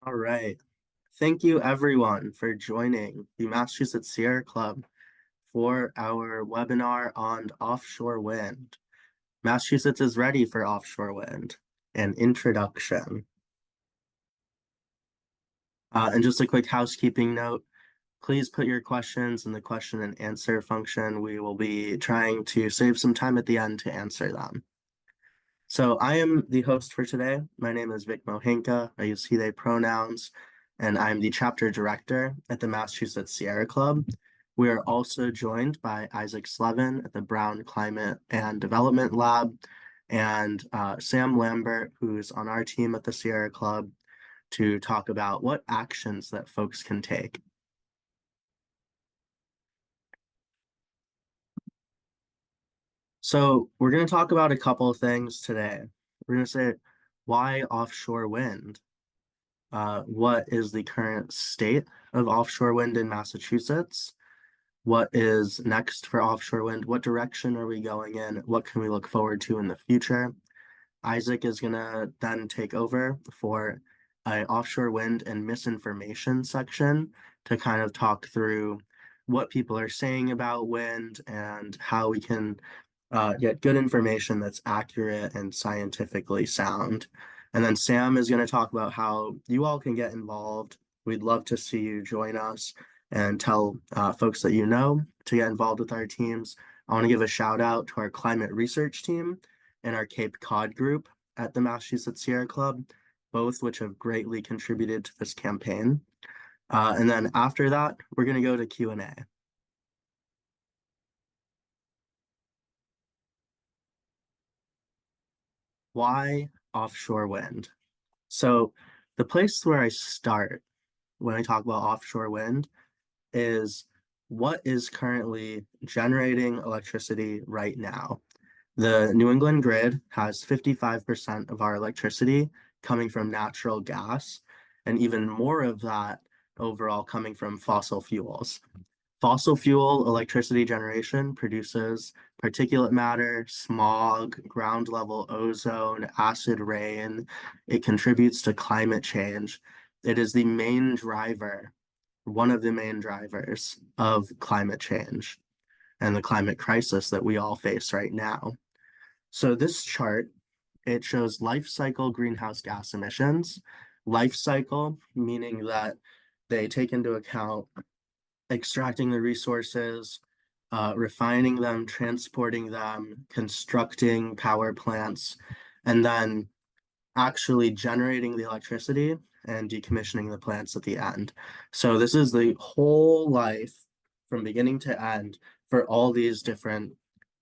All right. Thank you, everyone, for joining the Massachusetts Sierra Club for our webinar on offshore wind. Massachusetts is ready for offshore wind. An introduction. And just a quick housekeeping note, please put your questions in the question and answer function. We will be trying to save some time at the end to answer them. So I am the host for today. My name is Vic Mohinka. I use he, they pronouns, and I'm the chapter director at the Massachusetts Sierra Club. We are also joined by Isaac Slevin at the Brown Climate and Development Lab and Sam Lambert, who's on our team at the Sierra Club, to talk about what actions that folks can take. So we're going to talk about a couple of things today. We're going to say, why offshore wind? What is the current state of offshore wind in Massachusetts? What is next for offshore wind? What direction are we going in? What can we look forward to in the future? Isaac is going to then take over for an offshore wind and misinformation section to kind of talk through what people are saying about wind and how we can get good information that's accurate and scientifically sound. And then Sam is going to talk about how you all can get involved. We'd love to see you join us and tell folks that you know to get involved with our teams. I want to give a shout out to our climate research team and our Cape Cod group at the Massachusetts Sierra Club, both which have greatly contributed to this campaign. And then after that, we're going to go to Q&A. Why offshore wind? So the place where I start when I talk about offshore wind is what is currently generating electricity right now. The New England grid has 55% of our electricity coming from natural gas, and even more of that overall coming from fossil fuels. Fossil fuel electricity generation produces particulate matter, smog, ground level ozone, acid rain. It contributes to climate change. It is the main driver, one of the main drivers of climate change and the climate crisis that we all face right now. So this chart, it shows life cycle greenhouse gas emissions. Life cycle, meaning that they take into account extracting the resources, refining them, transporting them, constructing power plants, and then actually generating the electricity and decommissioning the plants at the end. So this is the whole life from beginning to end for all these different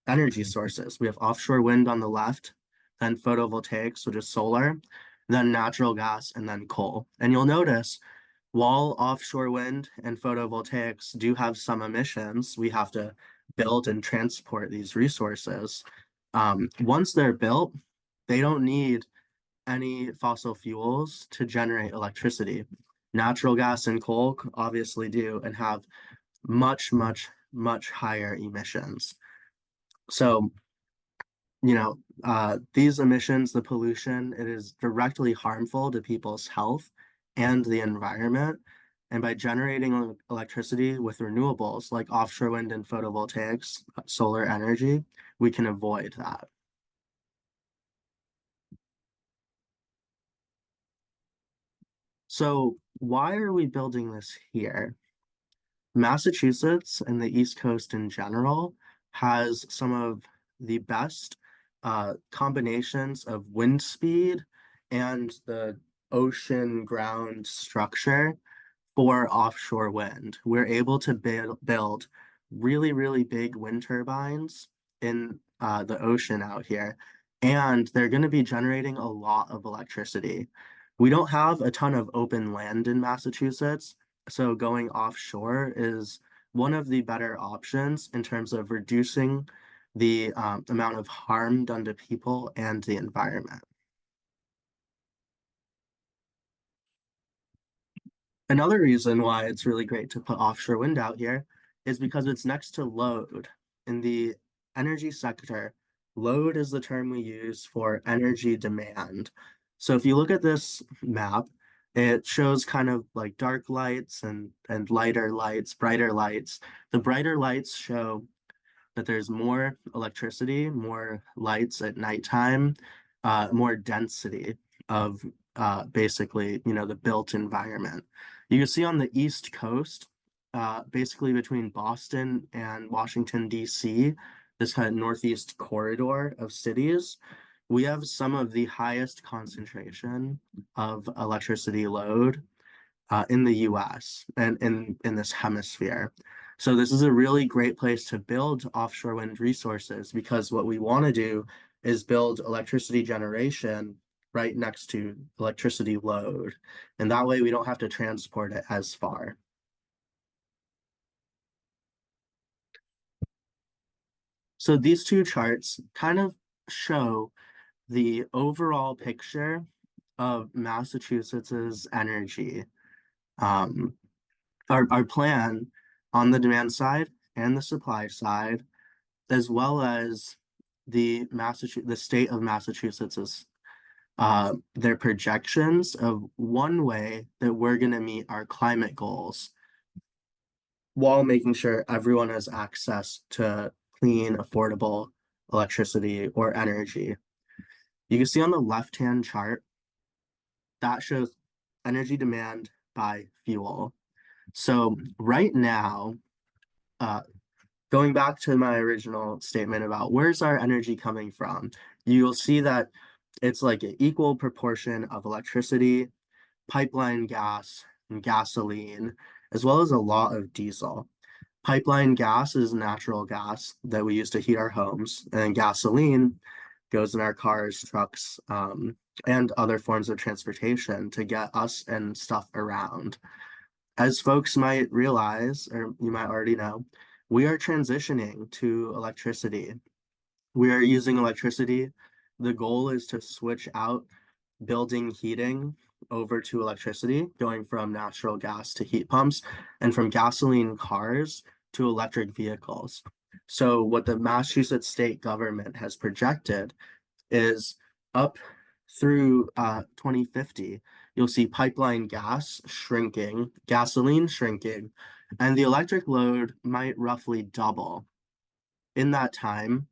energy sources. We have offshore wind on the left, then photovoltaics, which is solar, then natural gas, and then coal. And you'll notice while offshore wind and photovoltaics do have some emissions, we have to build and transport these resources. Once they're built, they don't need any fossil fuels to generate electricity. Natural gas and coal obviously do and have much, much, much higher emissions. So, these emissions, the pollution, it is directly harmful to people's health and the environment. And by generating electricity with renewables like offshore wind and photovoltaics, solar energy, we can avoid that. So why are we building this here? Massachusetts and the East Coast in general has some of the best combinations of wind speed and the ocean ground structure for offshore wind. We're able to build really, really big wind turbines in the ocean out here, and they're going to be generating a lot of electricity. We don't have a ton of open land in Massachusetts, so going offshore is one of the better options in terms of reducing the amount of harm done to people and the environment. Another reason why it's really great to put offshore wind out here is because it's next to load. In the energy sector, load is the term we use for energy demand. So if you look at this map, It shows kind of like dark lights and lighter lights, brighter lights. The brighter lights show that there's more electricity, more lights at nighttime, more density of basically, the built environment. You can see on the East Coast, basically between Boston and Washington, D.C., this kind of northeast corridor of cities, we have some of the highest concentration of electricity load in the US and in this hemisphere. So this is a really great place to build offshore wind resources because what we want to do is build electricity generation right next to electricity load. And that way we don't have to transport it as far. So these two charts kind of show the overall picture of Massachusetts's energy. Um, our plan on the demand side and the supply side, as well as the state of Massachusetts's their projections of one way that we're going to meet our climate goals while making sure everyone has access to clean, affordable electricity or energy. You can see on the left-hand chart that shows energy demand by fuel. So right now, uh, going back to my original statement about where's our energy coming from, you'll see that it's like an equal proportion of electricity, pipeline gas, and gasoline, as well as a lot of diesel. Pipeline gas is natural gas that we use to heat our homes, and gasoline goes in our cars, trucks, and other forms of transportation to get us and stuff around. As folks might realize, or you might already know, we are transitioning to electricity. We are using electricity. The goal is to switch out building heating over to electricity, going from natural gas to heat pumps, and from gasoline cars to electric vehicles. So, what the Massachusetts state government has projected is up through 2050, you'll see pipeline gas shrinking, gasoline shrinking, and the electric load might roughly double. In that time,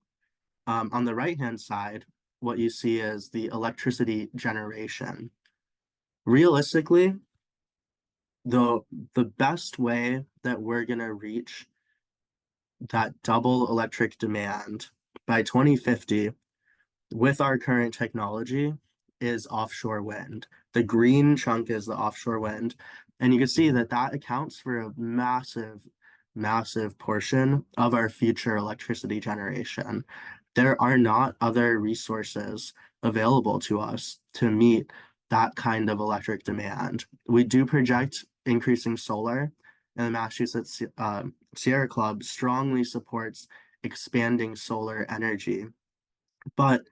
on the right-hand side, what you see is the electricity generation. Realistically, the the best way that we're going to reach that double electric demand by 2050 with our current technology is offshore wind. The green chunk is the offshore wind. And you can see that that accounts for a massive, massive portion of our future electricity generation. There are not other resources available to us to meet that kind of electric demand. We do project increasing solar, and the Massachusetts Sierra Club strongly supports expanding solar energy. But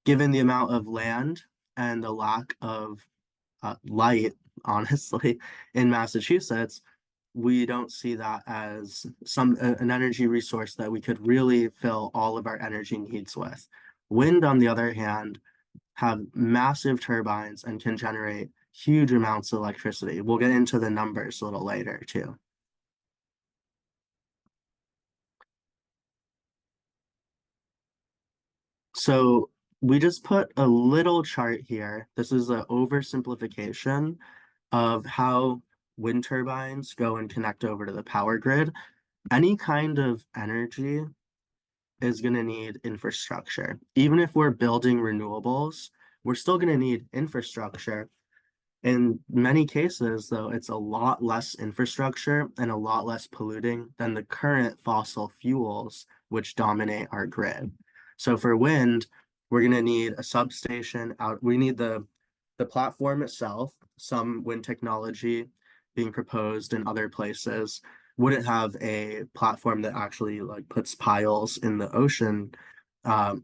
given the amount of land and the lack of light, honestly, in Massachusetts, we don't see that as an energy resource that we could really fill all of our energy needs with. Wind, on the other hand, have massive turbines and can generate huge amounts of electricity. We'll get into the numbers a little later too. So we just put a little chart here. This is an oversimplification of how wind turbines go and connect over to the power grid. Any kind of energy is going to need infrastructure. Even if we're building renewables, we're still going to need infrastructure. In many cases, though, it's a lot less infrastructure and a lot less polluting than the current fossil fuels which dominate our grid. So for wind, we're going to need a substation out. We need the platform itself, some wind technology being proposed in other places wouldn't have a platform that actually like puts piles in the ocean.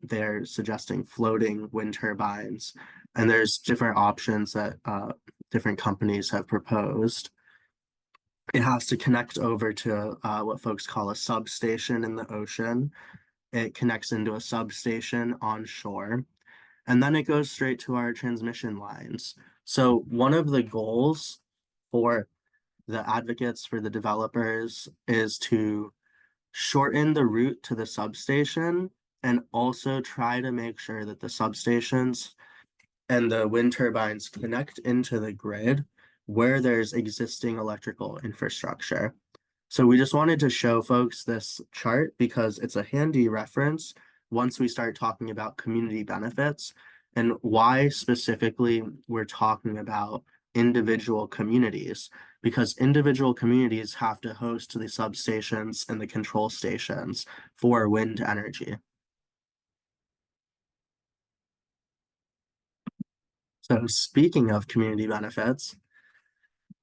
They're suggesting floating wind turbines, and there's different options that different companies have proposed. It has to connect over to what folks call a substation in the ocean. It connects into a substation on shore, and then it goes straight to our transmission lines. So one of the goals for the advocates, for the developers, is to shorten the route to the substation and also try to make sure that the substations and the wind turbines connect into the grid where there's existing electrical infrastructure. So we just wanted to show folks this chart because it's a handy reference once we start talking about community benefits and why specifically we're talking about individual communities, because individual communities have to host the substations and the control stations for wind energy. So speaking of community benefits,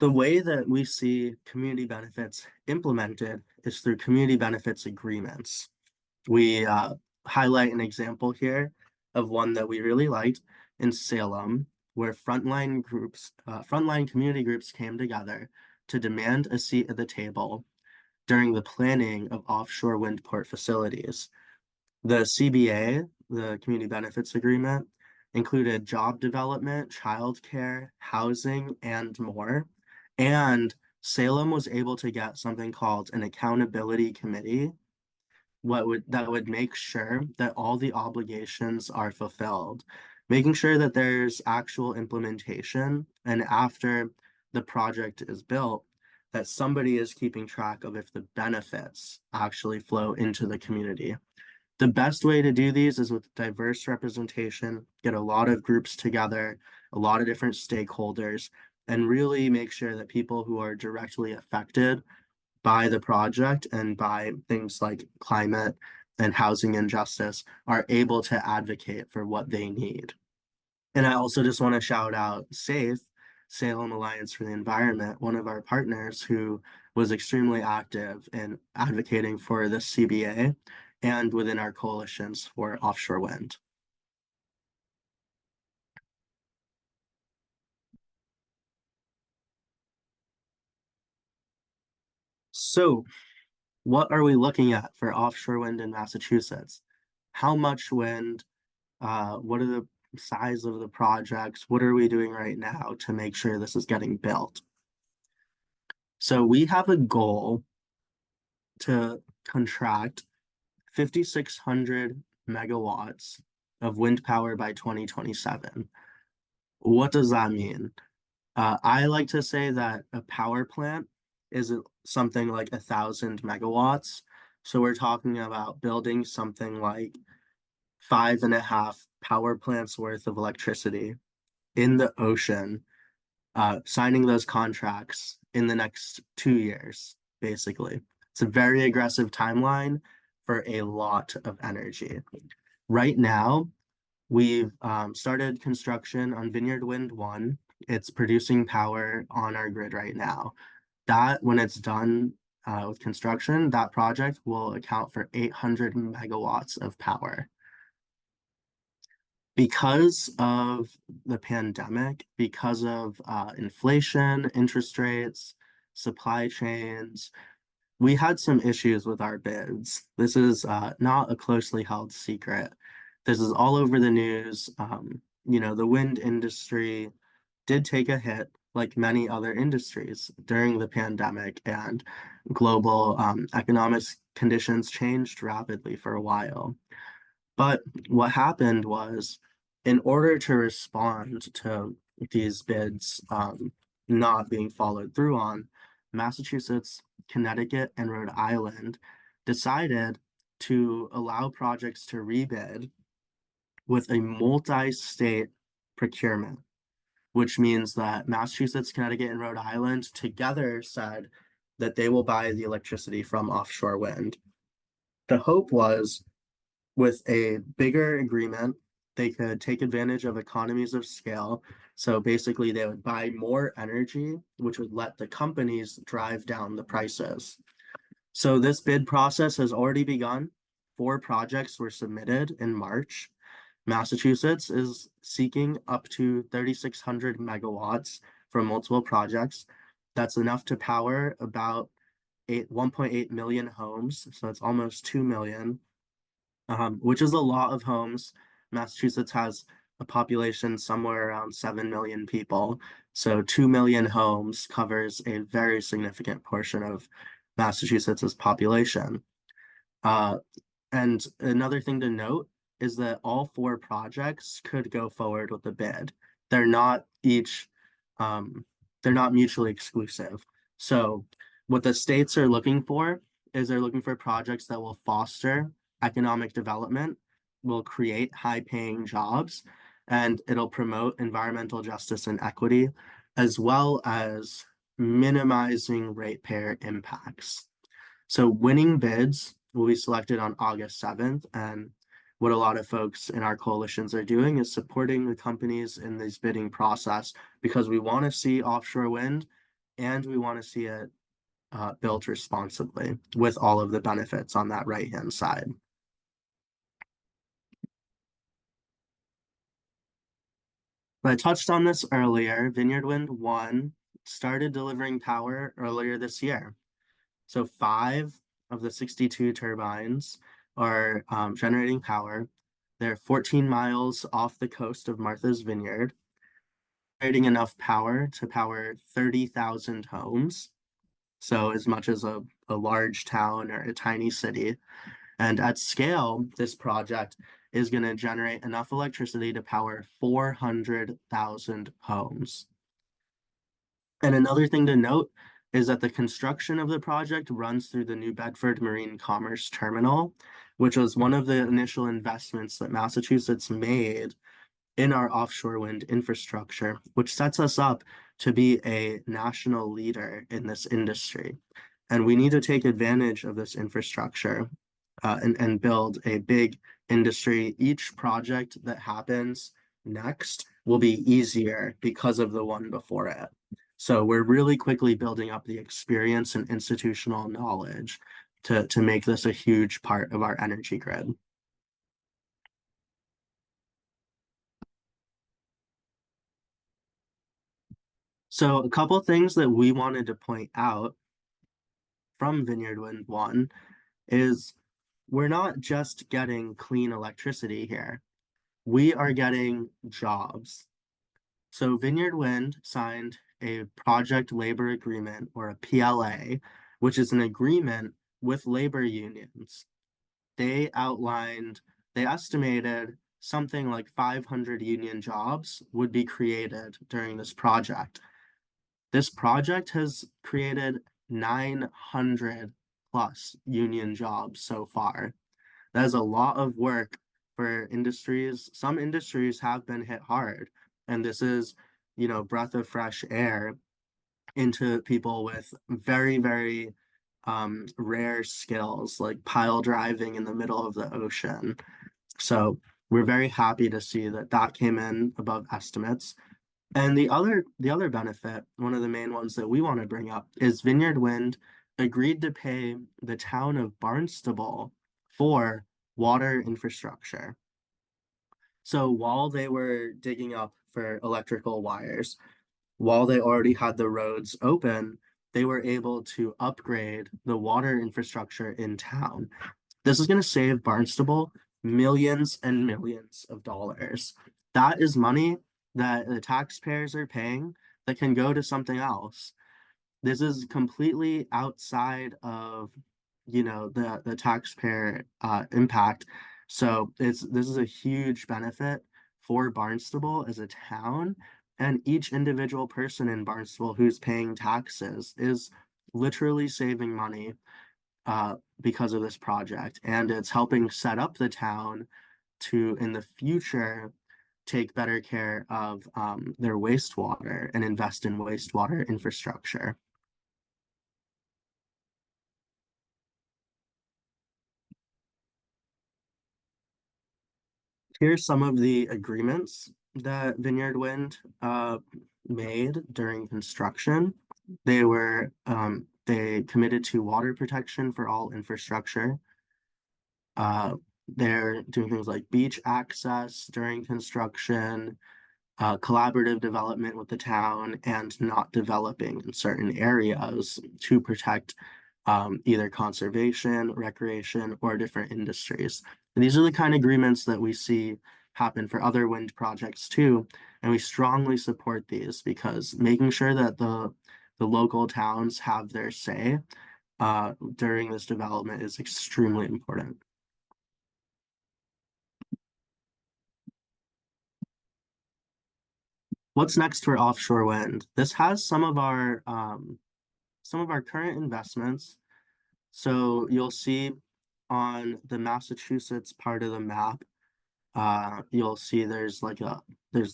the way that we see community benefits implemented is through community benefits agreements. We highlight an example here of one that we really liked in Salem, where frontline community groups came together to demand a seat at the table during the planning of offshore wind port facilities. The CBA, the Community Benefits Agreement, included job development, childcare, housing, and more. And Salem was able to get something called an accountability committee, that would make sure that all the obligations are fulfilled, making sure that there's actual implementation, and after the project is built, that somebody is keeping track of if the benefits actually flow into the community. The best way to do these is with diverse representation, get a lot of groups together, a lot of different stakeholders, and really make sure that people who are directly affected by the project and by things like climate and housing injustice are able to advocate for what they need. And I also just want to shout out SAFE, Salem Alliance for the Environment, one of our partners who was extremely active in advocating for the CBA and within our coalitions for offshore wind. So, what are we looking at for offshore wind in Massachusetts? How much wind? What are the size of the projects? What are we doing right now to make sure this is getting built? So we have a goal to contract 5,600 megawatts of wind power by 2027. What does that mean? I like to say that a power plant is something like 1,000 megawatts. So we're talking about building something like 5.5 power plants worth of electricity in the ocean, signing those contracts in the next 2 years, basically. It's a very aggressive timeline for a lot of energy. Right now, we've started construction on Vineyard Wind 1. It's producing power on our grid right now. That, when it's done with construction, that project will account for 800 megawatts of power. Because of the pandemic, because of inflation, interest rates, supply chains, we had some issues with our bids. This is not a closely held secret. This is all over the news. The wind industry did take a hit, like many other industries, during the pandemic, and global economic conditions changed rapidly for a while. But what happened was, in order to respond to these bids not being followed through on, Massachusetts, Connecticut, and Rhode Island decided to allow projects to rebid with a multi-state procurement, which means that Massachusetts, Connecticut, and Rhode Island together said that they will buy the electricity from offshore wind. The hope was, with a bigger agreement, they could take advantage of economies of scale. So basically, they would buy more energy, which would let the companies drive down the prices. So this bid process has already begun. 4 projects were submitted in March. Massachusetts is seeking up to 3,600 megawatts from multiple projects. That's enough to power about 1.8 million homes. So it's almost 2 million, which is a lot of homes. Massachusetts has a population somewhere around 7 million people. So 2 million homes covers a very significant portion of Massachusetts's population. Uh, and another thing to note is that all four projects could go forward with a bid. They're not each, um, they're not mutually exclusive. So what the states are looking for is they're looking for projects that will foster economic development, will create high-paying jobs, and it'll promote environmental justice and equity, as well as minimizing ratepayer impacts. So winning bids will be selected on August 7th. And what a lot of folks in our coalitions are doing is supporting the companies in this bidding process because we want to see offshore wind and we want to see it built responsibly with all of the benefits on that right-hand side. But I touched on this earlier. Vineyard Wind 1 started delivering power earlier this year. So five of the 62 turbines are generating power. They're 14 miles off the coast of Martha's Vineyard, generating enough power to power 30,000 homes. So as much as a large town or a tiny city. And at scale, this project is going to generate enough electricity to power 400,000 homes. And another thing to note is that the construction of the project runs through the New Bedford Marine Commerce Terminal, which was one of the initial investments that Massachusetts made in our offshore wind infrastructure, which sets us up to be a national leader in this industry. And we need to take advantage of this infrastructure and build a big industry. Each project that happens next will be easier because of the one before it. So we're really quickly building up the experience and institutional knowledge to make this a huge part of our energy grid. So a couple things that we wanted to point out from Vineyard Wind 1 is we're not just getting clean electricity here. We are getting jobs. So Vineyard Wind signed a project labor agreement or a PLA, which is an agreement with labor unions. They outlined, they estimated something like 500 union jobs would be created during this project. This project has created 900 plus union jobs so far. That is a lot of work for industries. Some industries have been hit hard, and this is, breath of fresh air into people with very, very rare skills like pile driving in the middle of the ocean. So we're very happy to see that that came in above estimates. And the other benefit, one of the main ones that we want to bring up, is Vineyard Wind agreed to pay the town of Barnstable for water infrastructure. So while they were digging up for electrical wires, while they already had the roads open, they were able to upgrade the water infrastructure in town. This is going to save Barnstable millions and millions of dollars. That is money that the taxpayers are paying that can go to something else. This is completely outside of, the taxpayer impact. So this is a huge benefit for Barnstable as a town, and each individual person in Barnstable who's paying taxes is literally saving money because of this project, and it's helping set up the town to, in the future, take better care of their wastewater and invest in wastewater infrastructure. Here's some of the agreements that Vineyard Wind made during construction. They committed to water protection for all infrastructure. They're doing things like beach access during construction, collaborative development with the town, and not developing in certain areas to protect either conservation, recreation, or different industries. And these are the kind of agreements that we see happen for other wind projects too. And we strongly support these because making sure that the local towns have their say during this development is extremely important. What's next for offshore wind? This has some of our current investments. So you'll see on the Massachusetts part of the map, you'll see there's the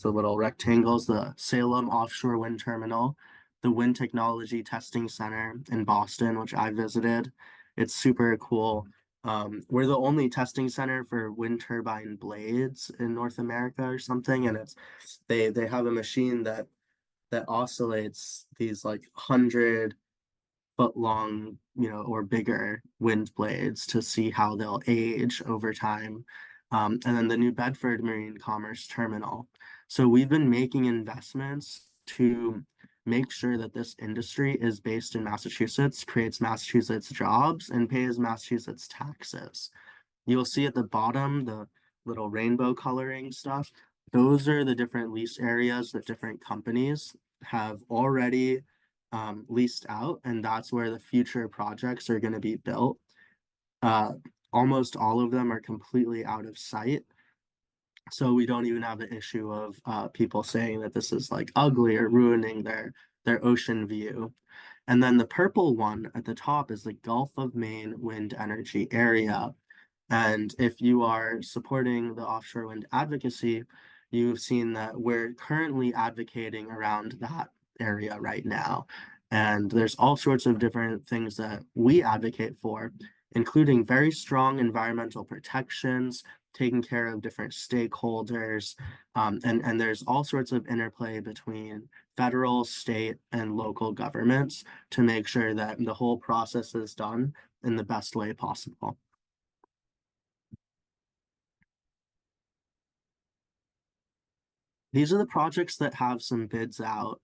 little rectangles, the Salem Offshore Wind Terminal, the Wind Technology Testing Center in Boston, which I visited. It's super cool. We're the only testing center for wind turbine blades in North America or something, and they have a machine that oscillates these like 100 foot long, or bigger wind blades to see how they'll age over time. And then the New Bedford Marine Commerce Terminal. So we've been making investments to make sure that this industry is based in Massachusetts, creates Massachusetts jobs, and pays Massachusetts taxes. You'll see at the bottom the little rainbow coloring stuff. Those are the different lease areas that different companies have already leased out, and that's where the future projects are going to be built. Uh, Almost all of them are completely out of sight, so we don't even have an issue of people saying that this is like ugly or ruining their ocean view. And then the purple one at the top is the Gulf of Maine wind energy area. And if you are supporting the offshore wind advocacy, you've seen that we're currently advocating around that area right now. And there's all sorts of different things that we advocate for, including very strong environmental protections, taking care of different stakeholders, and there's all sorts of interplay between federal, state, and local governments to make sure that the whole process is done in the best way possible. These are the projects that have some bids out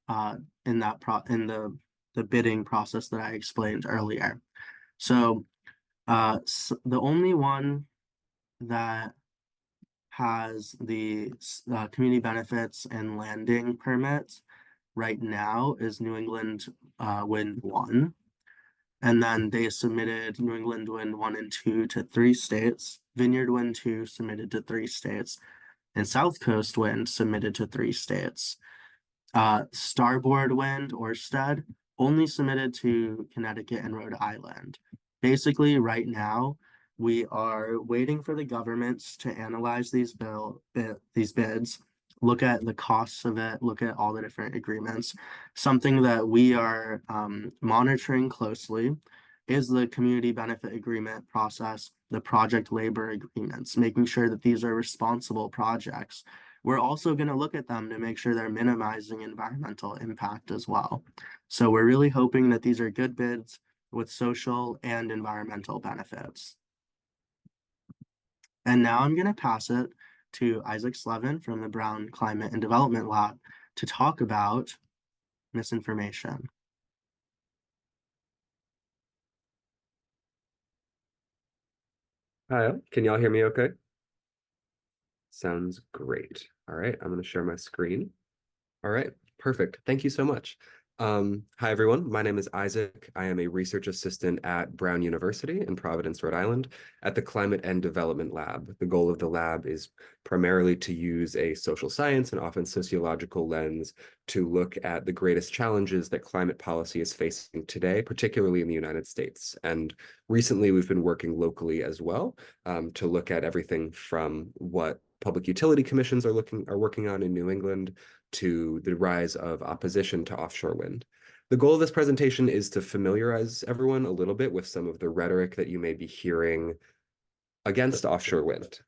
in the bidding process that I explained earlier. So, the only one that has the community benefits and landing permits right now is New England Wind 1. And then they submitted New England Wind 1 and 2 to 3 states. Vineyard Wind 2 submitted to 3 states. And South Coast Wind submitted to 3 states. Starboard Wind, Orsted, only submitted to Connecticut and Rhode Island. Basically, right now, we are waiting for the governments to analyze these bids, look at the costs of it, look at all the different agreements. Something that we are monitoring closely is the community benefit agreement process, the project labor agreements, making sure that these are responsible projects. We're also going to look at them to make sure they're minimizing environmental impact as well. So we're really hoping that these are good bids with social and environmental benefits. And now I'm going to pass it to Isaac Slevin from the Brown Climate and Development Lab to talk about misinformation. Hi, can y'all hear me okay? Sounds great. All right, I'm going to share my screen. All right, perfect. Thank you so much. Hi, everyone. My name is Isaac. I am a research assistant at Brown University in Providence, Rhode Island, at the Climate and Development Lab. The goal of the lab is primarily to use a social science and often sociological lens to look at the greatest challenges that climate policy is facing today, particularly in the United States. And recently, we've been working locally as well to look at everything from what public utility commissions are working on in New England to the rise of opposition to offshore wind. The goal of this presentation is to familiarize everyone a little bit with some of the rhetoric that you may be hearing against offshore wind,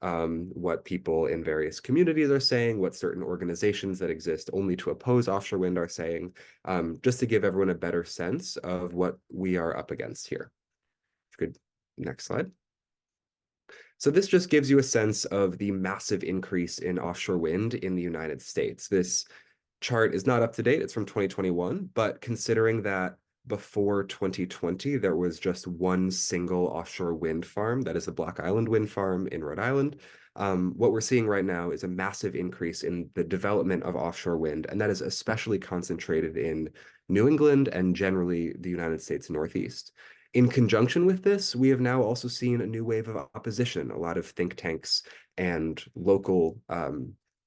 what people in various communities are saying, what certain organizations that exist only to oppose offshore wind are saying, just to give everyone a better sense of what we are up against here. If you could, next slide. So this just gives you a sense of the massive increase in offshore wind in the United States. This chart is not up to date, it's from 2021, but considering that before 2020, there was just one single offshore wind farm, that is the Block Island Wind Farm in Rhode Island. What we're seeing right now is a massive increase in the development of offshore wind, and that is especially concentrated in New England and generally the United States Northeast. In conjunction with this, we have now also seen a new wave of opposition. A lot of think tanks and local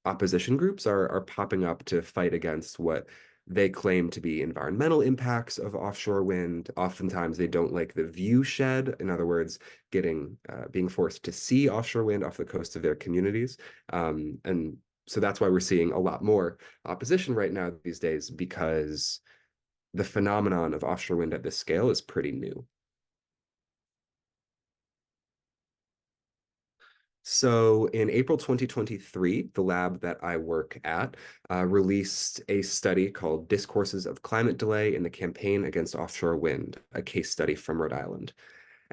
opposition groups are popping up to fight against what they claim to be environmental impacts of offshore wind. Oftentimes, they don't like the view shed. In other words, being forced to see offshore wind off the coast of their communities. And so that's why we're seeing a lot more opposition right now these days, because the phenomenon of offshore wind at this scale is pretty new. So in April 2023, the lab that I work at released a study called Discourses of Climate Delay in the Campaign Against Offshore Wind, a case study from Rhode Island.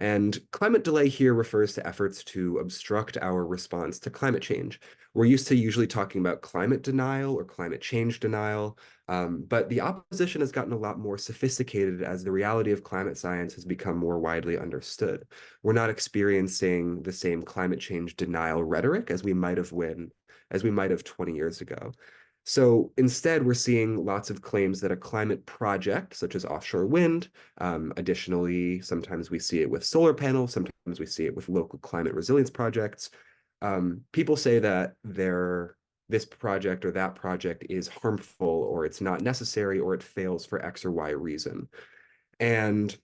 And climate delay here refers to efforts to obstruct our response to climate change. We're used to usually talking about climate denial or climate change denial, but the opposition has gotten a lot more sophisticated as the reality of climate science has become more widely understood. We're not experiencing the same climate change denial rhetoric as we might have 20 years ago. So instead, we're seeing lots of claims that a climate project, such as offshore wind, additionally, sometimes we see it with solar panels, sometimes we see it with local climate resilience projects. People say that this project or that project is harmful, or it's not necessary, or it fails for X or Y reason. And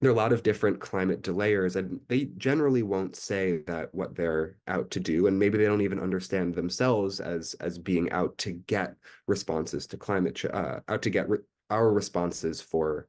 there are a lot of different climate delayers, and they generally won't say that what they're out to do, and maybe they don't even understand themselves as being out to get responses to out to get our responses for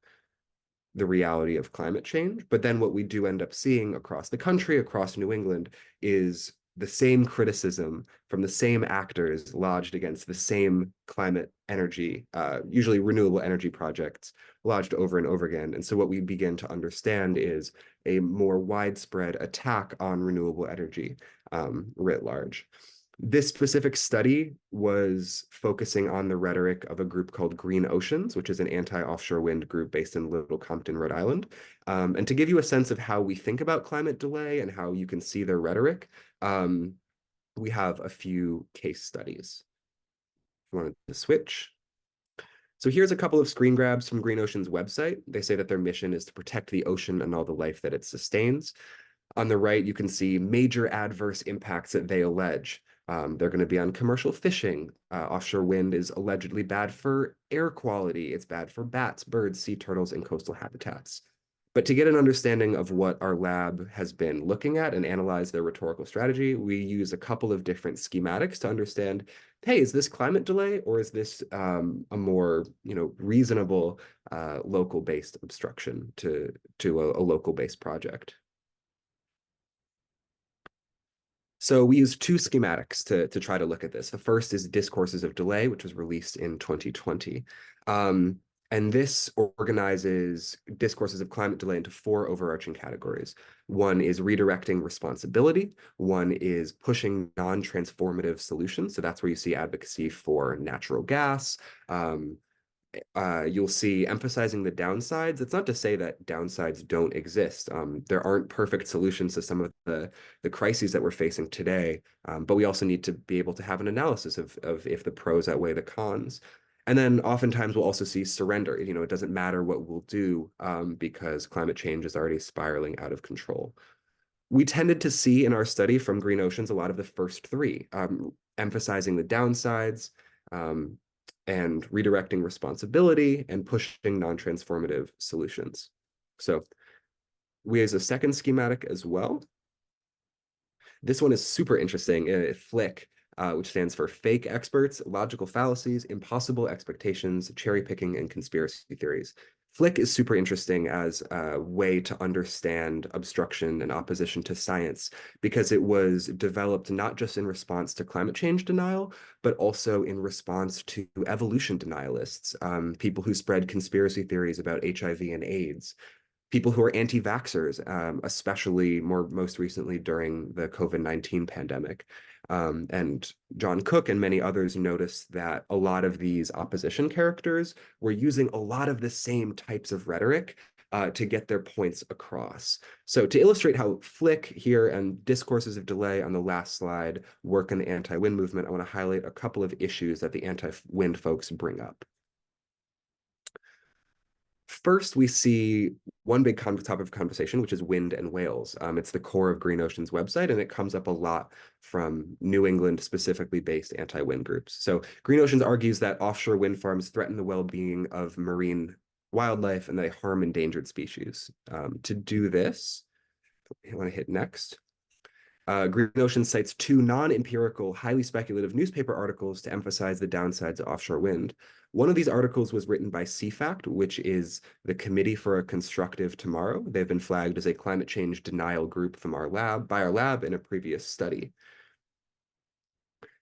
the reality of climate change. But then what we do end up seeing across the country, across New England, is the same criticism from the same actors lodged against the same climate energy, usually renewable energy projects, lodged over and over again. And so what we begin to understand is a more widespread attack on renewable energy writ large. This specific study was focusing on the rhetoric of a group called Green Oceans, which is an anti-offshore wind group based in Little Compton, Rhode Island. And to give you a sense of how we think about climate delay and how you can see their rhetoric, we have a few case studies. If you wanted to switch. So here's a couple of screen grabs from Green Ocean's website. They say that their mission is to protect the ocean and all the life that it sustains. On the right, you can see major adverse impacts that they allege. They're going to be on commercial fishing. Offshore wind is allegedly bad for air quality. It's bad for bats, birds, sea turtles, and coastal habitats. But to get an understanding of what our lab has been looking at and analyze their rhetorical strategy, we use a couple of different schematics to understand, hey, is this climate delay, or is this a more reasonable local-based obstruction to a local-based project? So we used two schematics to try to look at this. The first is Discourses of Delay, which was released in 2020. And this organizes discourses of climate delay into four overarching categories. One is redirecting responsibility. One is pushing non-transformative solutions. So that's where you see advocacy for natural gas, you'll see emphasizing the downsides. It's not to say that downsides don't exist. There aren't perfect solutions to some of the crises that we're facing today, but we also need to be able to have an analysis of if the pros outweigh the cons. And then oftentimes we'll also see surrender. It doesn't matter what we'll do because climate change is already spiraling out of control. We tended to see in our study from Green Oceans a lot of the first three, emphasizing the downsides, and redirecting responsibility and pushing non-transformative solutions. So we use a second schematic as well. This one is super interesting. FLIC, which stands for fake experts, logical fallacies, impossible expectations, cherry picking, and conspiracy theories. FLIC is super interesting as a way to understand obstruction and opposition to science because it was developed not just in response to climate change denial, but also in response to evolution denialists, people who spread conspiracy theories about HIV and AIDS, people who are anti-vaxxers, especially most recently during the COVID-19 pandemic. And John Cook and many others noticed that a lot of these opposition characters were using a lot of the same types of rhetoric to get their points across. So to illustrate how Flick here and discourses of delay on the last slide work in the anti-wind movement, I want to highlight a couple of issues that the anti-wind folks bring up. First, we see one big topic of conversation, which is wind and whales. It's the core of Green Ocean's website, and it comes up a lot from New England specifically based anti-wind groups. So Green Oceans argues that offshore wind farms threaten the well-being of marine wildlife and they harm endangered species. To do this, I want to hit next. Green Ocean cites two non-empirical, highly speculative newspaper articles to emphasize the downsides of offshore wind. One of these articles was written by CFACT, which is the Committee for a Constructive Tomorrow. They've been flagged as a climate change denial group from our lab in a previous study.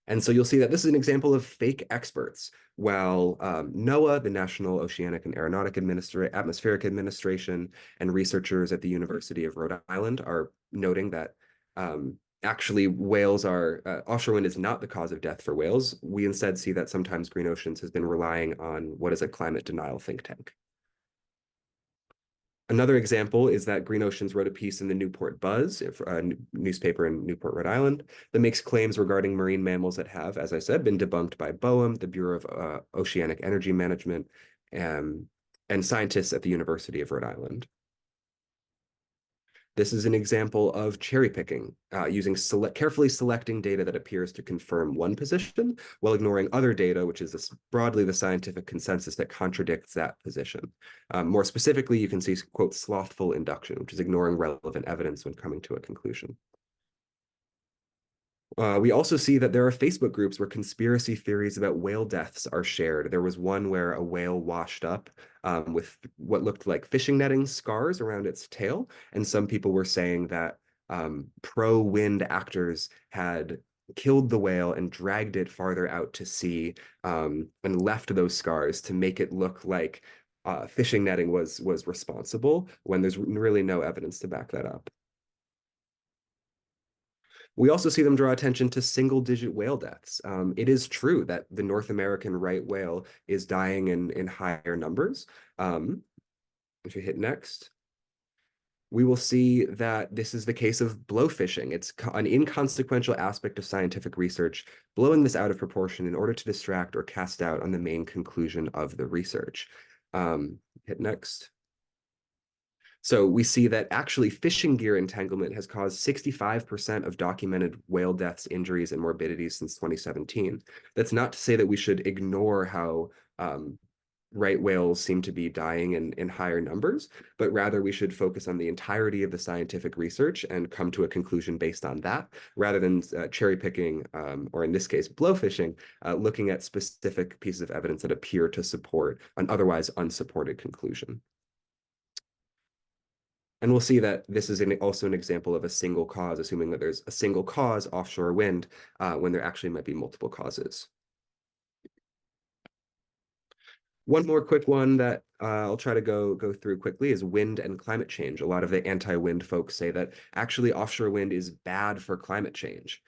And so you'll see that this is an example of fake experts. While NOAA, the National Oceanic and Atmospheric Administration, and researchers at the University of Rhode Island are noting that actually offshore wind is not the cause of death for whales. We instead see that sometimes Green Oceans has been relying on what is a climate denial think tank. Another example is that Green Oceans wrote a piece in the Newport Buzz, a newspaper in Newport, Rhode Island, that makes claims regarding marine mammals that have, as I said, been debunked by BOEM, the Bureau of Oceanic Energy Management, and scientists at the University of Rhode Island. This is an example of cherry picking, using carefully selecting data that appears to confirm one position while ignoring other data, which is broadly the scientific consensus that contradicts that position. More specifically, you can see, quote, slothful induction, which is ignoring relevant evidence when coming to a conclusion. We also see that there are Facebook groups where conspiracy theories about whale deaths are shared. There was one where a whale washed up with what looked like fishing netting scars around its tail. And some people were saying that pro-wind actors had killed the whale and dragged it farther out to sea and left those scars to make it look like fishing netting was responsible when there's really no evidence to back that up. We also see them draw attention to single-digit whale deaths. It is true that the North American right whale is dying in higher numbers. If you hit next, we will see that this is the case of blowfishing. It's an inconsequential aspect of scientific research, blowing this out of proportion in order to distract or cast doubt on the main conclusion of the research. Hit next. So we see that actually fishing gear entanglement has caused 65% of documented whale deaths, injuries, and morbidities since 2017. That's not to say that we should ignore how right whales seem to be dying in higher numbers, but rather we should focus on the entirety of the scientific research and come to a conclusion based on that, rather than cherry picking, or in this case, blowfishing, looking at specific pieces of evidence that appear to support an otherwise unsupported conclusion. And we'll see that this is also an example of a single cause, assuming that there's a single cause, offshore wind, when there actually might be multiple causes. One more quick one that I'll try to go through quickly is wind and climate change. A lot of the anti-wind folks say that actually offshore wind is bad for climate change.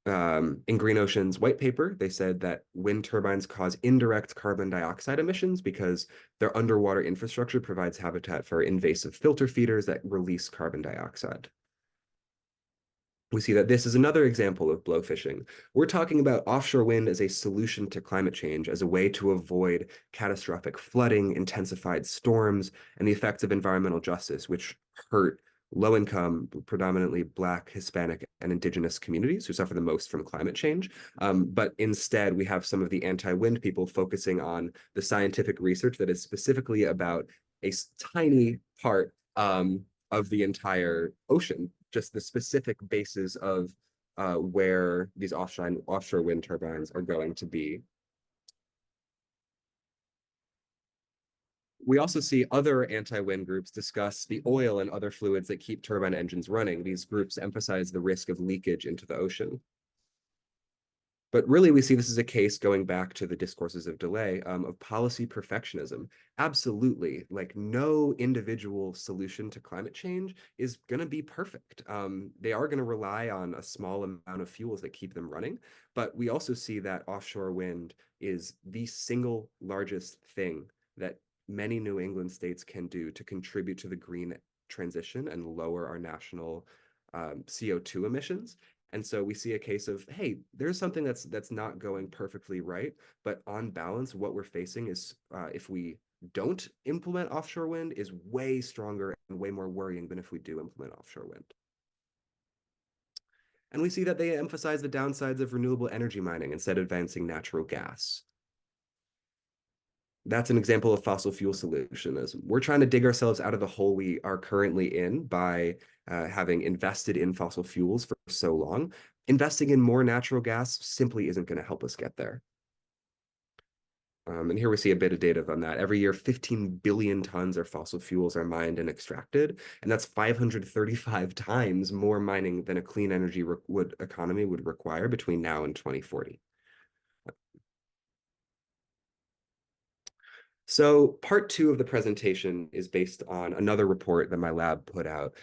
In Green Ocean's white paper, they said that wind turbines cause indirect carbon dioxide emissions because their underwater infrastructure provides habitat for invasive filter feeders that release carbon dioxide. We see that this is another example of blowfishing. We're talking about offshore wind as a solution to climate change, as a way to avoid catastrophic flooding, intensified storms, and the effects of environmental justice, which hurt low-income, predominantly Black, Hispanic, and Indigenous communities who suffer the most from climate change. But instead, we have some of the anti-wind people focusing on the scientific research that is specifically about a tiny part of the entire ocean, just the specific bases of where these offshore wind turbines are going to be. We also see other anti-wind groups discuss the oil and other fluids that keep turbine engines running. These groups emphasize the risk of leakage into the ocean. But really, we see this as a case going back to the discourses of delay, of policy perfectionism. Absolutely, like no individual solution to climate change is going to be perfect. They are going to rely on a small amount of fuels that keep them running. But we also see that offshore wind is the single largest thing that many New England states can do to contribute to the green transition and lower our national CO2 emissions. And so we see a case of, hey, there's something that's not going perfectly right, but on balance, what we're facing is if we don't implement offshore wind is way stronger and way more worrying than if we do implement offshore wind. And we see that they emphasize the downsides of renewable energy mining instead of advancing natural gas. That's an example of fossil fuel solutionism. We're trying to dig ourselves out of the hole we are currently in by having invested in fossil fuels for so long. Investing in more natural gas simply isn't going to help us get there. And here we see a bit of data on that. Every year, 15 billion tons of fossil fuels are mined and extracted, and that's 535 times more mining than a clean energy economy would require between now and 2040. So part 2 of the presentation is based on another report that my lab put out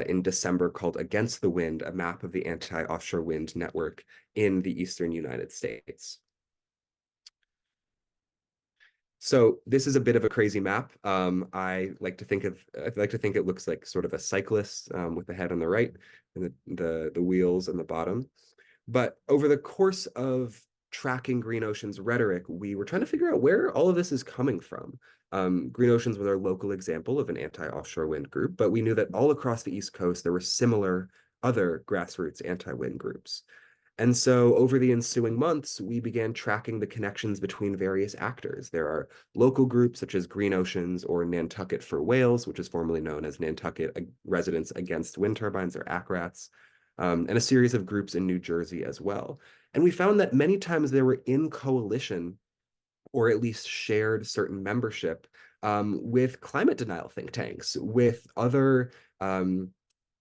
in December called Against the Wind, a map of the anti-offshore wind network in the eastern United States. So this is a bit of a crazy map. I like to think it looks like sort of a cyclist with the head on the right and the wheels on the bottom. But over the course of tracking Green Ocean's rhetoric, we were trying to figure out where all of this is coming from. Green Oceans was our local example of an anti-offshore wind group, but we knew that all across the East Coast, there were similar other grassroots anti-wind groups. And so over the ensuing months, we began tracking the connections between various actors. There are local groups such as Green Oceans or Nantucket for Whales, which is formerly known as Nantucket Residents Against Wind Turbines, or ACRATs, and a series of groups in New Jersey as well. And we found that many times they were in coalition or at least shared certain membership with climate denial think tanks, with other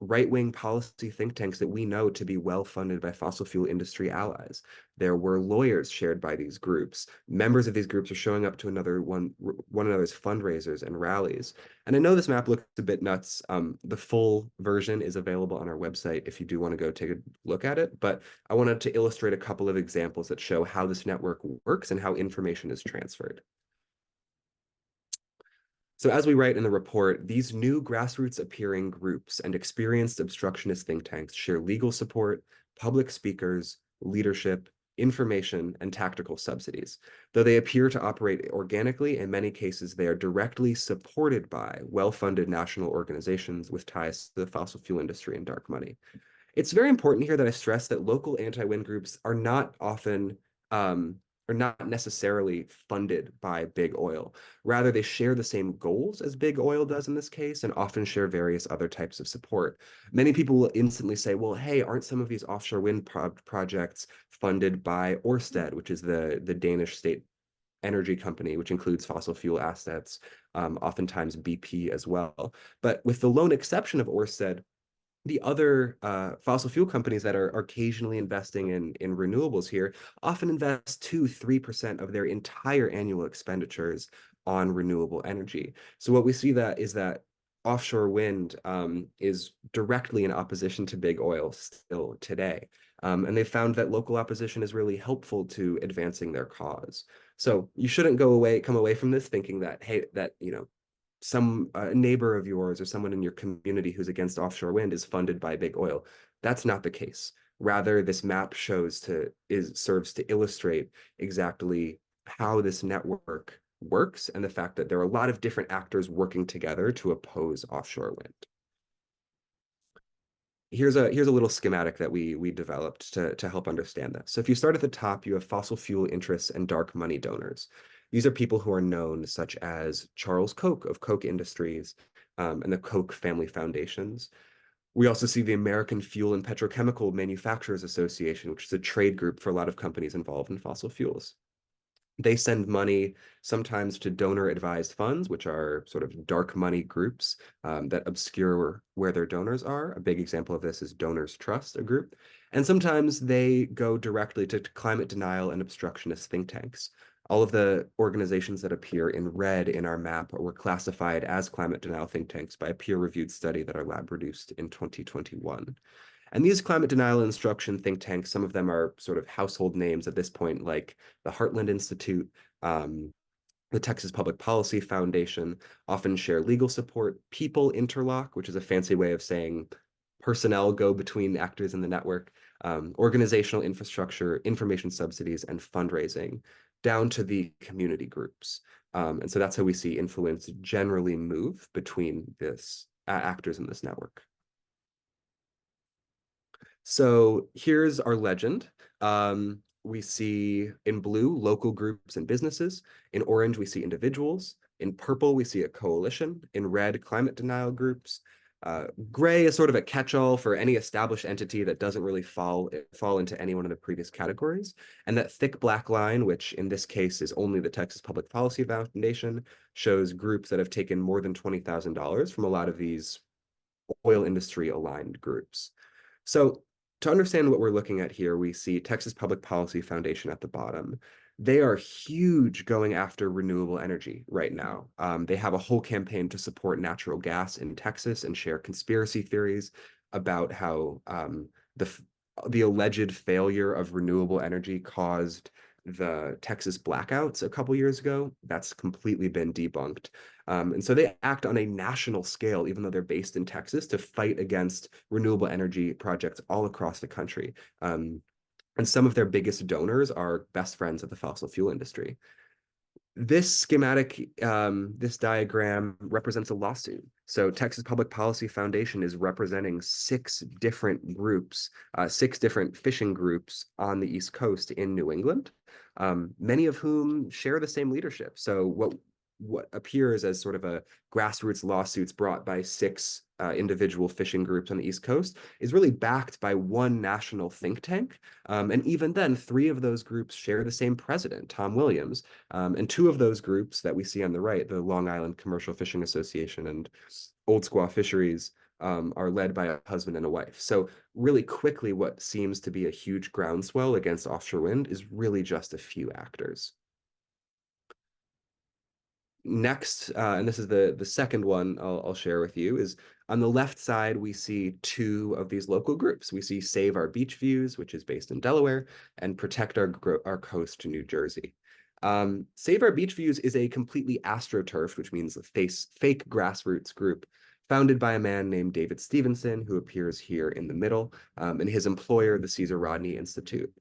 right-wing policy think tanks that we know to be well-funded by fossil fuel industry allies. There were lawyers shared by these groups. Members of these groups are showing up to one another's fundraisers and rallies. And I know this map looks a bit nuts. The full version is available on our website if you do want to go take a look at it. But I wanted to illustrate a couple of examples that show how this network works and how information is transferred. So as we write in the report, these new grassroots appearing groups and experienced obstructionist think tanks share legal support, public speakers, leadership, information, and tactical subsidies. Though they appear to operate organically, in many cases, they are directly supported by well-funded national organizations with ties to the fossil fuel industry and dark money. It's very important here that I stress that local anti-wind groups are not often are not necessarily funded by big oil. Rather, they share the same goals as big oil does in this case, and often share various other types of support. Many people will instantly say, well, hey, aren't some of these offshore wind projects funded by Ørsted, which is the Danish state energy company, which includes fossil fuel assets, oftentimes BP as well. But with the lone exception of Ørsted, the other fossil fuel companies that are occasionally investing in renewables here often invest 2-3% of their entire annual expenditures on renewable energy. So what we see that is that offshore wind is directly in opposition to big oil still today. And they found that local opposition is really helpful to advancing their cause. So you shouldn't come away from this thinking that, hey, some neighbor of yours or someone in your community who's against offshore wind is funded by big oil. That's not the case. Rather, this map serves to illustrate exactly how this network works and the fact that there are a lot of different actors working together to oppose offshore wind. Here's a little schematic that we developed to help understand this. So if you start at the top, you have fossil fuel interests and dark money donors. These are people who are known, such as Charles Koch of Koch Industries and the Koch family foundations. We also see the American Fuel and Petrochemical Manufacturers Association, which is a trade group for a lot of companies involved in fossil fuels. They send money sometimes to donor-advised funds, which are sort of dark money groups that obscure where their donors are. A big example of this is Donors Trust, a group. And sometimes they go directly to climate denial and obstructionist think tanks. All of the organizations that appear in red in our map were classified as climate denial think tanks by a peer-reviewed study that our lab produced in 2021. And these climate denial and obstruction think tanks, some of them are sort of household names at this point, like the Heartland Institute, The Texas Public Policy Foundation often share legal support. People interlock, which is a fancy way of saying personnel go between actors in the network, organizational infrastructure, information subsidies, and fundraising, down to the community groups. And so that's how we see influence generally move between this actors in this network. So here's our legend. We see in blue local groups and businesses. In orange, we see individuals. In purple, we see a coalition. In red, climate denial groups. Gray is sort of a catch-all for any established entity that doesn't really fall into any one of the previous categories. And that thick black line, which in this case is only the Texas Public Policy Foundation, shows groups that have taken more than $20,000 from a lot of these oil industry aligned groups. So to understand what we're looking at here, we see Texas Public Policy Foundation at the bottom. They are huge going after renewable energy right now. They have a whole campaign to support natural gas in Texas and share conspiracy theories about how the alleged failure of renewable energy caused the Texas blackouts a couple years ago. That's completely been debunked. And so they act on a national scale, even though they're based in Texas, to fight against renewable energy projects all across the country. And some of their biggest donors are best friends of the fossil fuel industry. This schematic, this diagram represents a lawsuit. So Texas Public Policy Foundation is representing 6 different groups, 6 different fishing groups on the East Coast in New England, many of whom share the same leadership. So what appears as sort of a grassroots lawsuits brought by 6 individual fishing groups on the East Coast is really backed by one national think tank. And even then, 3 of those groups share the same president, Tom Williams. And 2 of those groups that we see on the right, the Long Island Commercial Fishing Association and Old Squaw Fisheries, are led by a husband and a wife. So really quickly, what seems to be a huge groundswell against offshore wind is really just a few actors. Next, and this is the second one I'll share with you, is on the left side, we see 2 of these local groups. We see Save Our Beach Views, which is based in Delaware, and Protect Our Coast, New Jersey. Save Our Beach Views is a completely astroturfed, which means a fake grassroots group, founded by a man named David Stevenson, who appears here in the middle, and his employer, the Caesar Rodney Institute.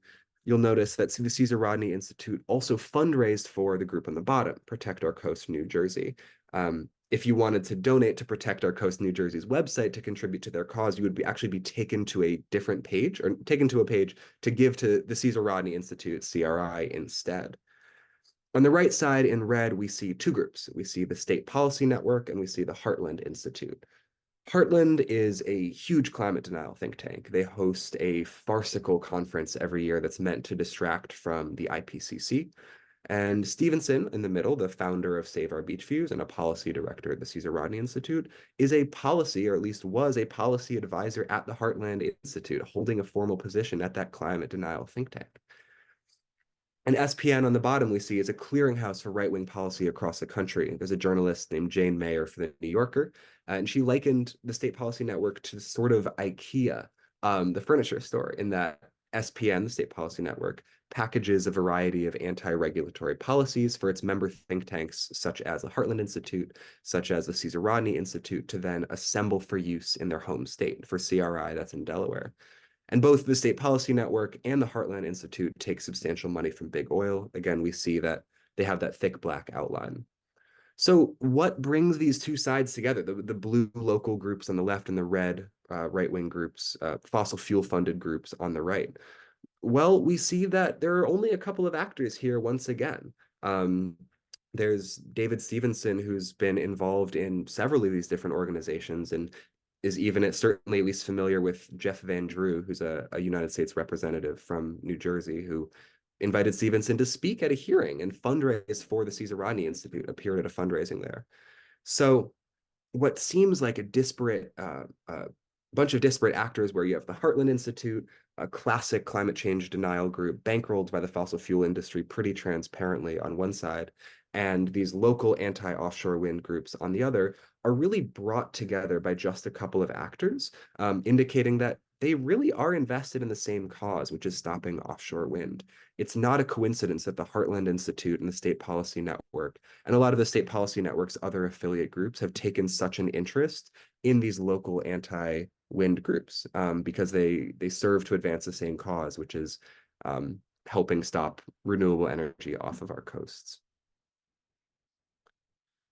You'll notice that the Caesar Rodney Institute also fundraised for the group on the bottom, Protect Our Coast, New Jersey. If you wanted to donate to Protect Our Coast, New Jersey's website to contribute to their cause, you would actually be taken to a different page, or taken to a page to give to the Caesar Rodney Institute, CRI, instead. On the right side in red, we see 2 groups. We see the State Policy Network and we see the Heartland Institute. Heartland is a huge climate denial think tank. They host a farcical conference every year that's meant to distract from the IPCC. And Stevenson, in the middle, the founder of Save Our Beach Views and a policy director at the Caesar Rodney Institute, is a policy, or at least was a policy advisor at the Heartland Institute, holding a formal position at that climate denial think tank. And SPN on the bottom we see is a clearinghouse for right-wing policy across the country. There's a journalist named Jane Mayer for the New Yorker, and she likened the State Policy Network to sort of IKEA, the furniture store, in that SPN, the State Policy Network, packages a variety of anti-regulatory policies for its member think tanks, such as the Heartland Institute, such as the Caesar Rodney Institute, to then assemble for use in their home state. For CRI, that's in Delaware. And both the State Policy Network and the Heartland Institute take substantial money from big oil. Again, we see that they have that thick black outline. So what brings these 2 sides together, the blue local groups on the left and the red right-wing groups, fossil fuel funded groups on the right? Well, we see that there are only a couple of actors here once again. There's David Stevenson, who's been involved in several of these different organizations and is even certainly at least familiar with Jeff Van Drew, who's a United States representative from New Jersey, who invited Stevenson to speak at a hearing and fundraise for the Caesar Rodney Institute, appeared at a fundraising there. So what seems like a disparate bunch of disparate actors, where you have the Heartland Institute, a classic climate change denial group bankrolled by the fossil fuel industry pretty transparently on one side, and these local anti-offshore wind groups on the other, are really brought together by just a couple of actors, indicating that they really are invested in the same cause, which is stopping offshore wind. It's not a coincidence that the Heartland Institute and the State Policy Network, and a lot of the State Policy Network's other affiliate groups, have taken such an interest in these local anti-wind groups, because they serve to advance the same cause, which is helping stop renewable energy off of our coasts.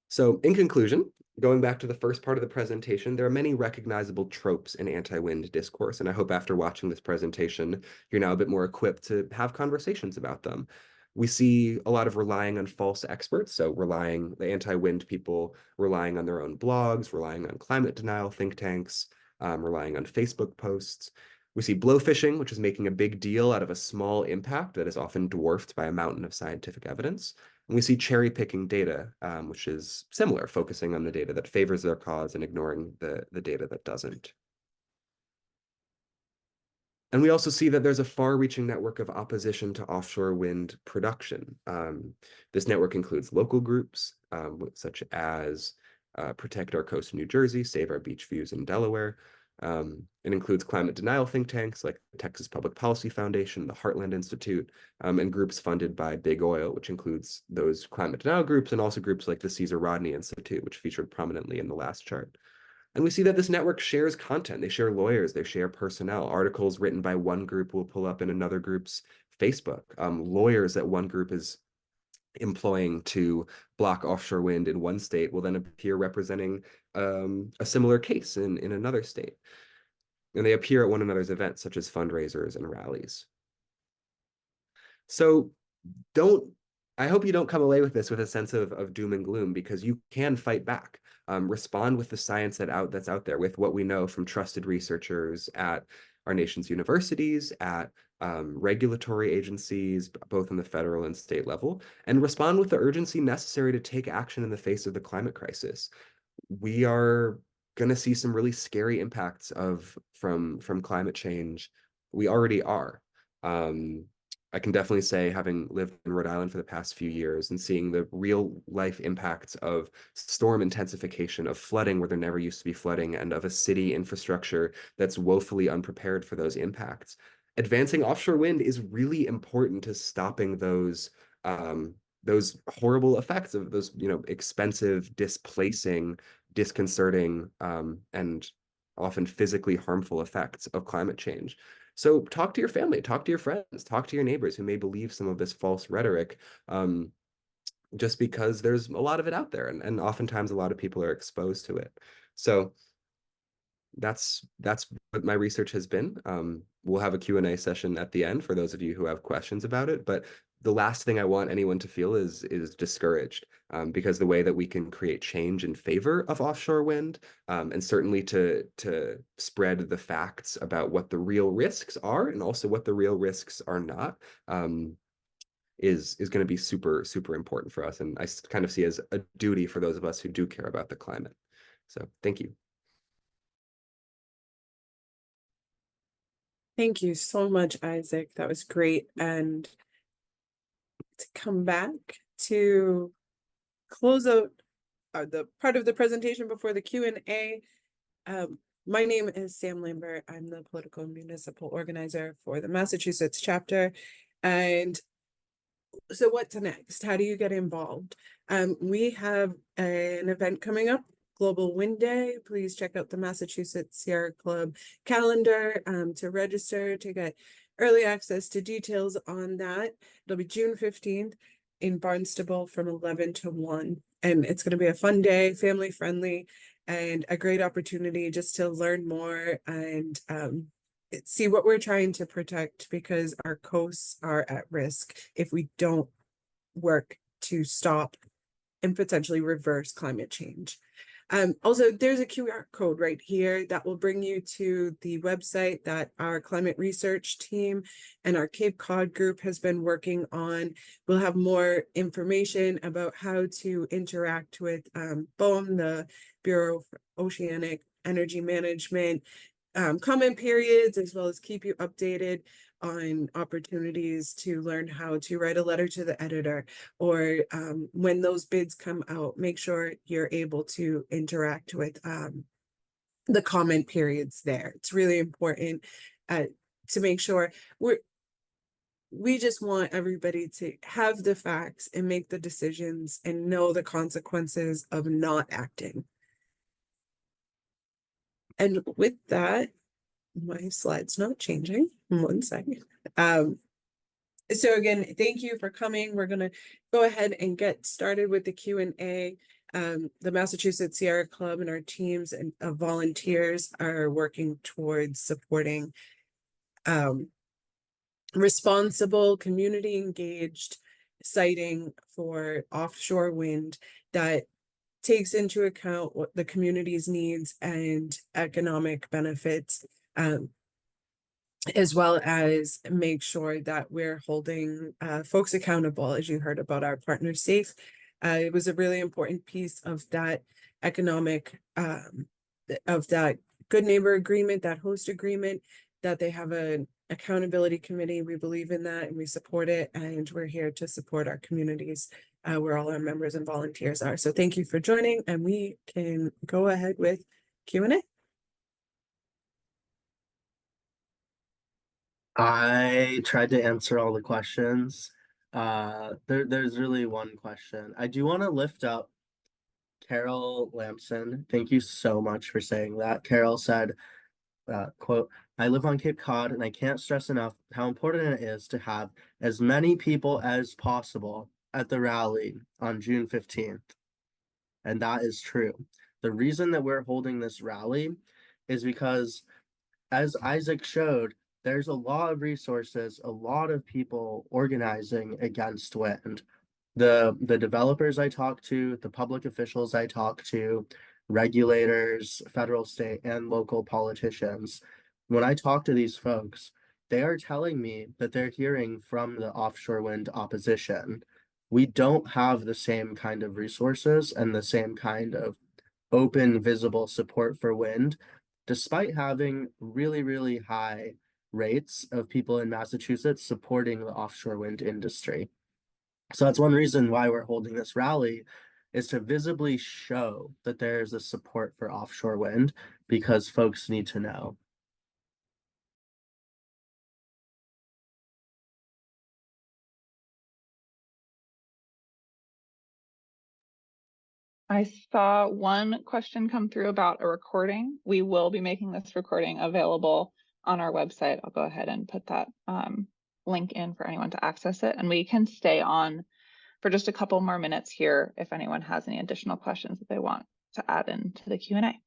So in conclusion, going back to the first part of the presentation, there are many recognizable tropes in anti-wind discourse, and I hope after watching this presentation, you're now a bit more equipped to have conversations about them. We see a lot of relying on false experts, so the anti-wind people relying on their own blogs, relying on climate denial think tanks, relying on Facebook posts. We see blowfishing, which is making a big deal out of a small impact that is often dwarfed by a mountain of scientific evidence. And we see cherry picking data, which is similar, focusing on the data that favors their cause and ignoring the data that doesn't. And we also see that there's a far-reaching network of opposition to offshore wind production. This network includes local groups, such as Protect Our Coast in New Jersey, Save Our Beach Views in Delaware. It includes climate denial think tanks like the Texas Public Policy Foundation, the Heartland Institute, and groups funded by Big Oil, which includes those climate denial groups and also groups like the Cesar Rodney Institute, which featured prominently in the last chart. And we see that this network shares content. They share lawyers, they share personnel. Articles written by one group will pull up in another group's Facebook. Lawyers that one group is employing to block offshore wind in one state will then appear representing a similar case in another state. And they appear at one another's events, such as fundraisers and rallies. So I hope you don't come away with this with a sense of doom and gloom, because you can fight back. Respond with the science that's out there, with what we know from trusted researchers at our nation's universities, at regulatory agencies, both in the federal and state level, and respond with the urgency necessary to take action in the face of the climate crisis. We are going to see some really scary impacts from climate change. We already are. I can definitely say, having lived in Rhode Island for the past few years and seeing the real life impacts of storm intensification, of flooding where there never used to be flooding, and of a city infrastructure that's woefully unprepared for those impacts. Advancing offshore wind is really important to stopping those horrible effects of those, expensive, displacing, disconcerting, and often physically harmful effects of climate change. So talk to your family, talk to your friends, talk to your neighbors who may believe some of this false rhetoric, just because there's a lot of it out there, and oftentimes a lot of people are exposed to it. So that's what my research has been. We'll have a Q&A session at the end for those of you who have questions about it, but the last thing I want anyone to feel is discouraged, because the way that we can create change in favor of offshore wind, and certainly to spread the facts about what the real risks are and also what the real risks are not, is going to be super, super important for us. And I kind of see as a duty for those of us who do care about the climate. So thank you. Thank you so much, Isaac. That was great. And to come back to close out the part of the presentation before the Q&A, my name is Sam Lambert. I'm the political and municipal organizer for the Massachusetts chapter. And so what's next? How do you get involved? We have an event coming up, Global Wind Day. Please check out the Massachusetts Sierra Club calendar to register, to get early access to details on that. It'll be June 15th in Barnstable from 11 to 1. And it's going to be a fun day, family friendly, and a great opportunity just to learn more and see what we're trying to protect, because our coasts are at risk if we don't work to stop and potentially reverse climate change. Also, there's a QR code right here that will bring you to the website that our climate research team and our Cape Cod group has been working on. We'll have more information about how to interact with BOEM, the Bureau of Oceanic Energy Management, comment periods, as well as keep you updated on opportunities to learn how to write a letter to the editor, or when those bids come out, make sure you're able to interact with the comment periods there. It's really important to make sure we just want everybody to have the facts and make the decisions and know the consequences of not acting. And with that, my slide's not changing. 1 second. So again, thank you for coming. We're going to go ahead and get started with the Q&A. The Massachusetts Sierra Club and our teams of volunteers are working towards supporting responsible, community engaged siting for offshore wind that takes into account what the community's needs and economic benefits, as well as make sure that we're holding folks accountable. As you heard about our partner SAFE, it was a really important piece of that economic, of that good neighbor agreement, that host agreement, that they have an accountability committee. We believe in that and we support it, and we're here to support our communities where all our members and volunteers are. So thank you for joining, and we can go ahead with Q&A. I tried to answer all the questions. There's really one question. I do want to lift up Carol Lamson. Thank you so much for saying that. Carol said, quote, "I live on Cape Cod and I can't stress enough how important it is to have as many people as possible at the rally on June 15th. And that is true. The reason that we're holding this rally is because, as Isaac showed, there's a lot of resources, a lot of people organizing against wind. The developers I talk to, the public officials I talk to, regulators, federal, state, and local politicians, when I talk to these folks, they are telling me that they're hearing from the offshore wind opposition. We don't have the same kind of resources and the same kind of open, visible support for wind, despite having really, really high rates of people in Massachusetts supporting the offshore wind industry. So that's one reason why we're holding this rally, is to visibly show that there's a support for offshore wind, because folks need to know. I saw one question come through about a recording. We will be making this recording available on our website. I'll go ahead and put that link in for anyone to access it. And we can stay on for just a couple more minutes here if anyone has any additional questions that they want to add into the Q&A.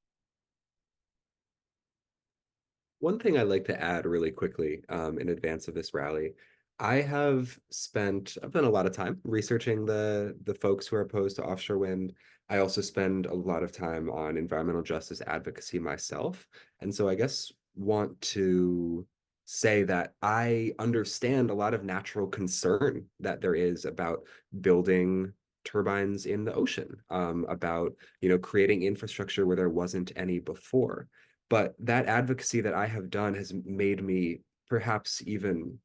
One thing I'd like to add really quickly in advance of this rally, I've spent a lot of time researching the folks who are opposed to offshore wind. I also spend a lot of time on environmental justice advocacy myself. And so I guess want to say that I understand a lot of natural concern that there is about building turbines in the ocean, about, creating infrastructure where there wasn't any before. But that advocacy that I have done has made me perhaps even,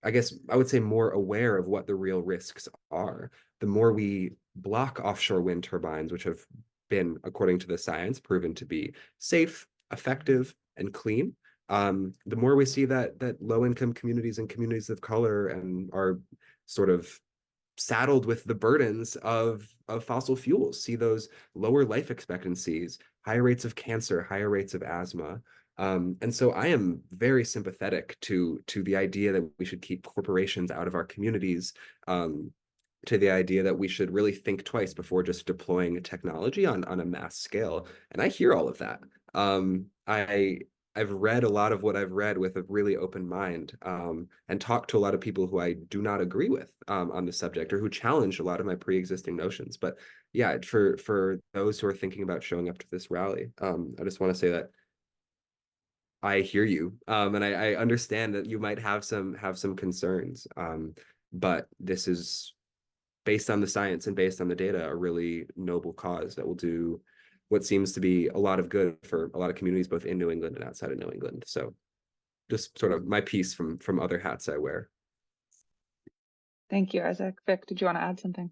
I guess I would say, more aware of what the real risks are. The more we block offshore wind turbines, which have been, according to the science, proven to be safe, effective, and clean, the more we see that low-income communities and communities of color and are sort of saddled with the burdens of fossil fuels, see those lower life expectancies, higher rates of cancer, higher rates of asthma. And so I am very sympathetic to the idea that we should keep corporations out of our communities, to the idea that we should really think twice before just deploying technology on a mass scale. And I hear all of that. I've read a lot of what I've read with a really open mind, and talked to a lot of people who I do not agree with on the subject, or who challenge a lot of my pre-existing notions. But yeah, for those who are thinking about showing up to this rally, I just want to say that I hear you, and I understand that you might have some concerns, but this is based on the science and based on the data, a really noble cause that will do what seems to be a lot of good for a lot of communities, both in New England and outside of New England. So just sort of my piece from other hats I wear. Thank you, Isaac. Vic, did you want to add something?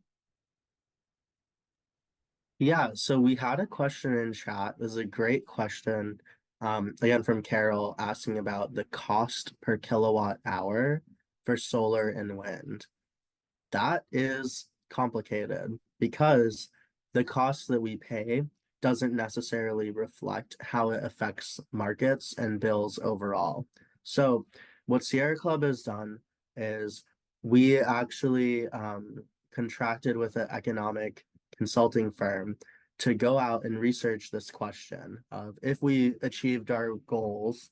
Yeah, so we had a question in chat. This is a great question. Again, from Carol asking about the cost per kilowatt hour for solar and wind. That is complicated because the cost that we pay doesn't necessarily reflect how it affects markets and bills overall. So, what Sierra Club has done is we actually contracted with an economic consulting firm to go out and research this question of if we achieved our goals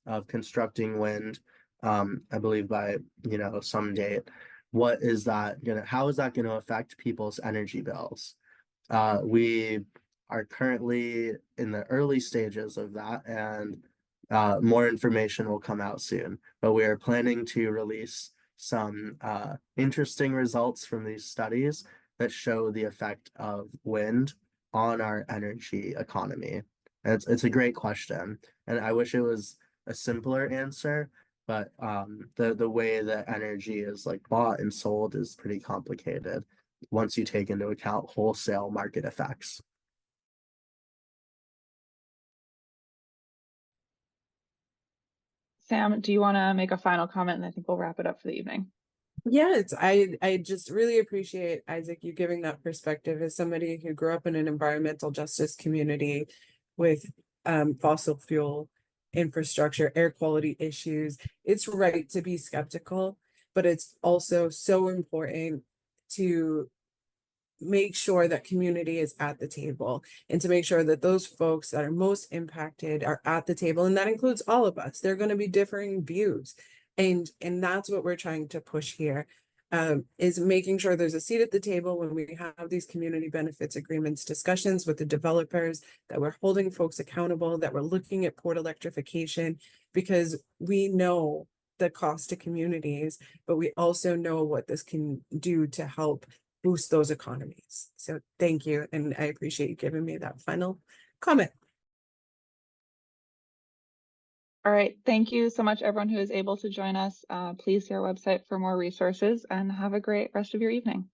of constructing wind, I believe by some date, how is that gonna affect people's energy bills? We are currently in the early stages of that, and more information will come out soon. But we are planning to release some interesting results from these studies that show the effect of wind on our energy economy. And it's a great question, and I wish it was a simpler answer, but the way that energy is like bought and sold is pretty complicated once you take into account wholesale market effects. Sam, do you want to make a final comment? And I think we'll wrap it up for the evening. Yes, I just really appreciate, Isaac, you giving that perspective as somebody who grew up in an environmental justice community with fossil fuel infrastructure, air quality issues. It's right to be skeptical, but it's also so important to make sure that community is at the table and to make sure that those folks that are most impacted are at the table. And that includes all of us. There are going to be differing views. And that's what we're trying to push here, is making sure there's a seat at the table when we have these community benefits agreements discussions with the developers, that we're holding folks accountable, that we're looking at port electrification, because we know the cost to communities, but we also know what this can do to help boost those economies. So thank you. And I appreciate you giving me that final comment. All right. Thank you so much, everyone who is able to join us. Please see our website for more resources and have a great rest of your evening.